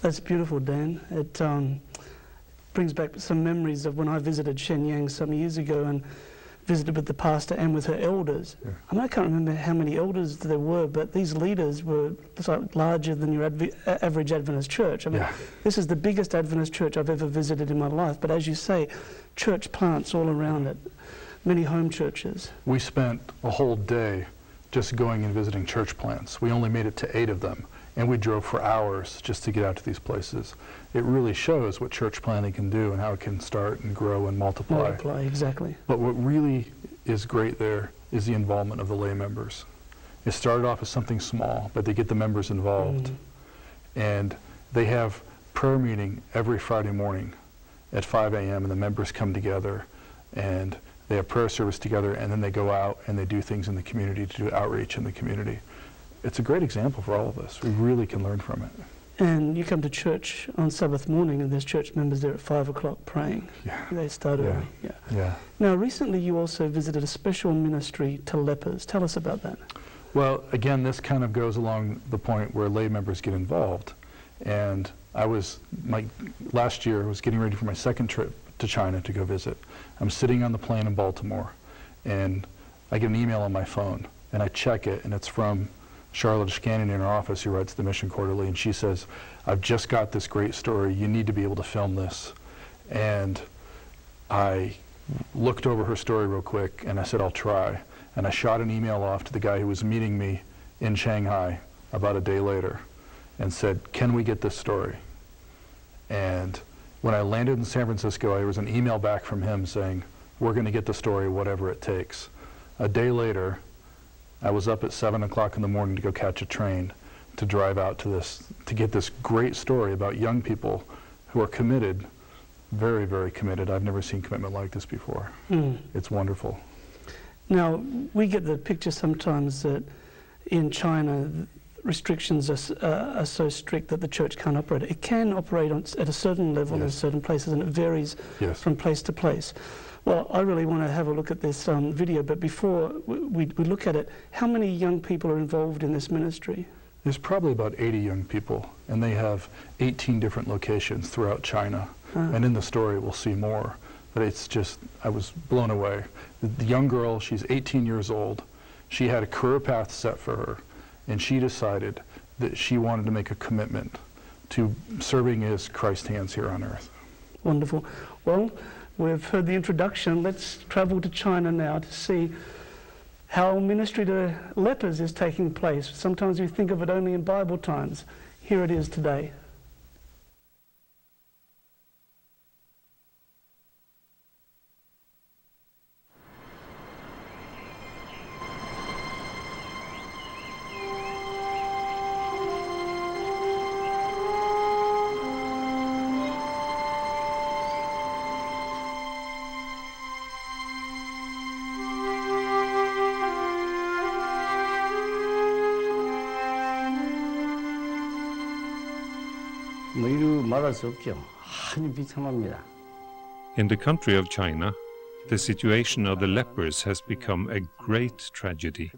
That's beautiful, Dan. It brings back some memories of when I visited Shenyang some years ago and visited with the pastor and with her elders. Yeah. I mean, I can't remember how many elders there were, but these leaders were like larger than your average Adventist church. I mean, Yeah. this is the biggest Adventist church I've ever visited in my life. But as you say, church plants all around it, many home churches. We spent a whole day just going and visiting church plants. We only made it to 8 of them, and we drove for hours just to get out to these places. It really shows what church planting can do and how it can start and grow and multiply. Multiply, exactly. But what really is great there is the involvement of the lay members. It started off as something small, but they get the members involved. And they have prayer meeting every Friday morning at 5 a.m. and the members come together and they have prayer service together, and then they go out and they do things in the community to do outreach in the community. It's a great example for all of us. We really can learn from it. And you come to church on Sabbath morning and there's church members there at 5 o'clock praying. Yeah. They start early. Yeah. Yeah. Now, recently you also visited a special ministry to lepers. Tell us about that. Well, again, this kind of goes along the point where lay members get involved. And last year I was getting ready for my second trip to China to go visit. I'm sitting on the plane in Baltimore and I get an email on my phone and I check it, and it's from Charlotte Scanning in our office, who writes the Mission Quarterly, and she says, "I've just got this great story. You need to be able to film this." And I looked over her story real quick and I said, "I'll try." And I shot an email off to the guy who was meeting me in Shanghai about a day later and said, "Can we get this story?" And when I landed in San Francisco, there was an email back from him saying, "We're going to get the story, whatever it takes." A day later, I was up at 7 o'clock in the morning to go catch a train to drive out to get this great story about young people who are committed, very, very committed. I've never seen commitment like this before. It's wonderful. Now, we get the picture sometimes that in China, restrictions are so strict that the church can't operate. It can operate at a certain level in certain places, and it varies from place to place. Well, I really want to have a look at this video, but before we look at it, how many young people are involved in this ministry? There's probably about 80 young people, and they have 18 different locations throughout China. And in the story, we'll see more. But it's just, I was blown away. The young girl, she's 18 years old. She had a career path set for her, and she decided that she wanted to make a commitment to serving as Christ's hands here on earth. Wonderful. Well, we've heard the introduction. Let's travel to China now to see how ministry to lepers is taking place. Sometimes we think of it only in Bible times. Here it is today. In the country of China, the situation of the lepers has become a great tragedy.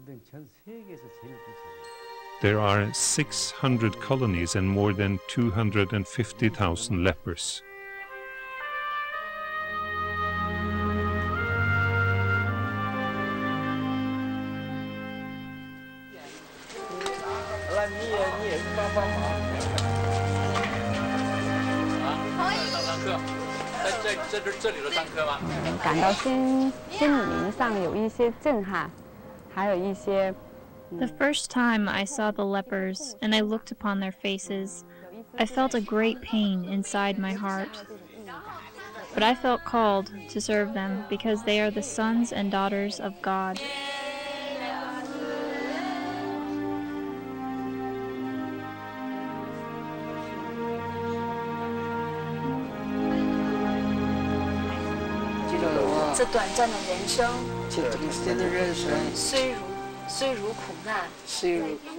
There are 600 colonies and more than 250,000 lepers. The first time I saw the lepers and I looked upon their faces, I felt a great pain inside my heart. But I felt called to serve them because they are the sons and daughters of God.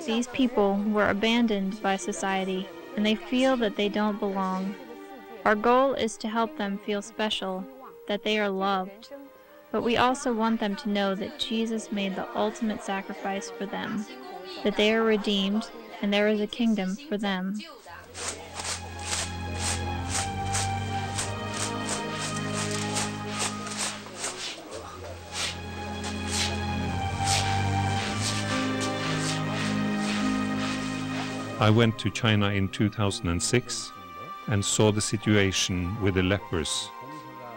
These people were abandoned by society, and they feel that they don't belong. Our goal is to help them feel special, that they are loved, but we also want them to know that Jesus made the ultimate sacrifice for them, that they are redeemed, and there is a kingdom for them. I went to China in 2006 and saw the situation with the lepers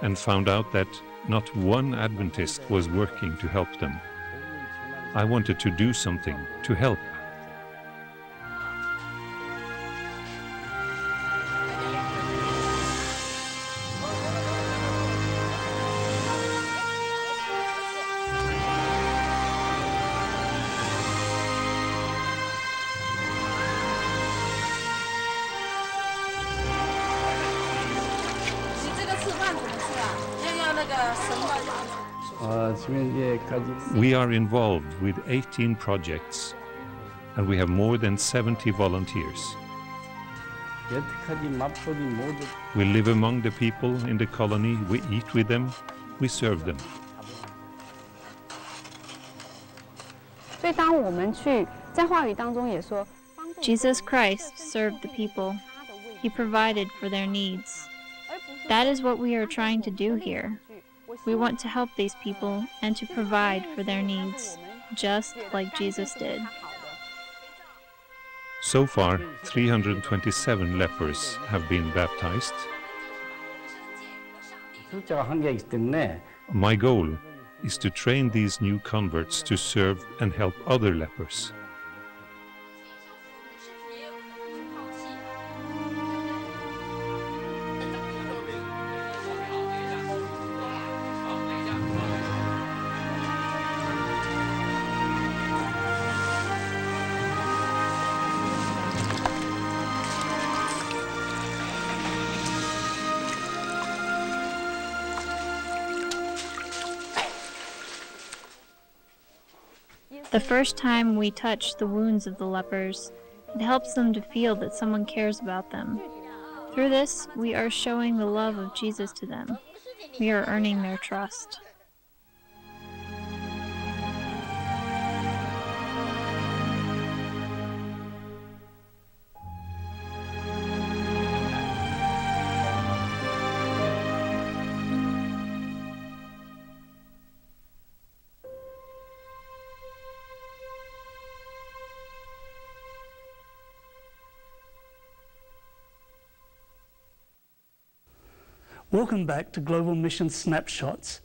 and found out that not one Adventist was working to help them. I wanted to do something to help. We are involved with 18 projects, and we have more than 70 volunteers. We live among the people in the colony, we eat with them, we serve them. Jesus Christ served the people. He provided for their needs. That is what we are trying to do here. We want to help these people and to provide for their needs, just like Jesus did. So far, 327 lepers have been baptized. My goal is to train these new converts to serve and help other lepers. The first time we touch the wounds of the lepers, it helps them to feel that someone cares about them. Through this, we are showing the love of Jesus to them. We are earning their trust. Welcome back to Global Mission Snapshots.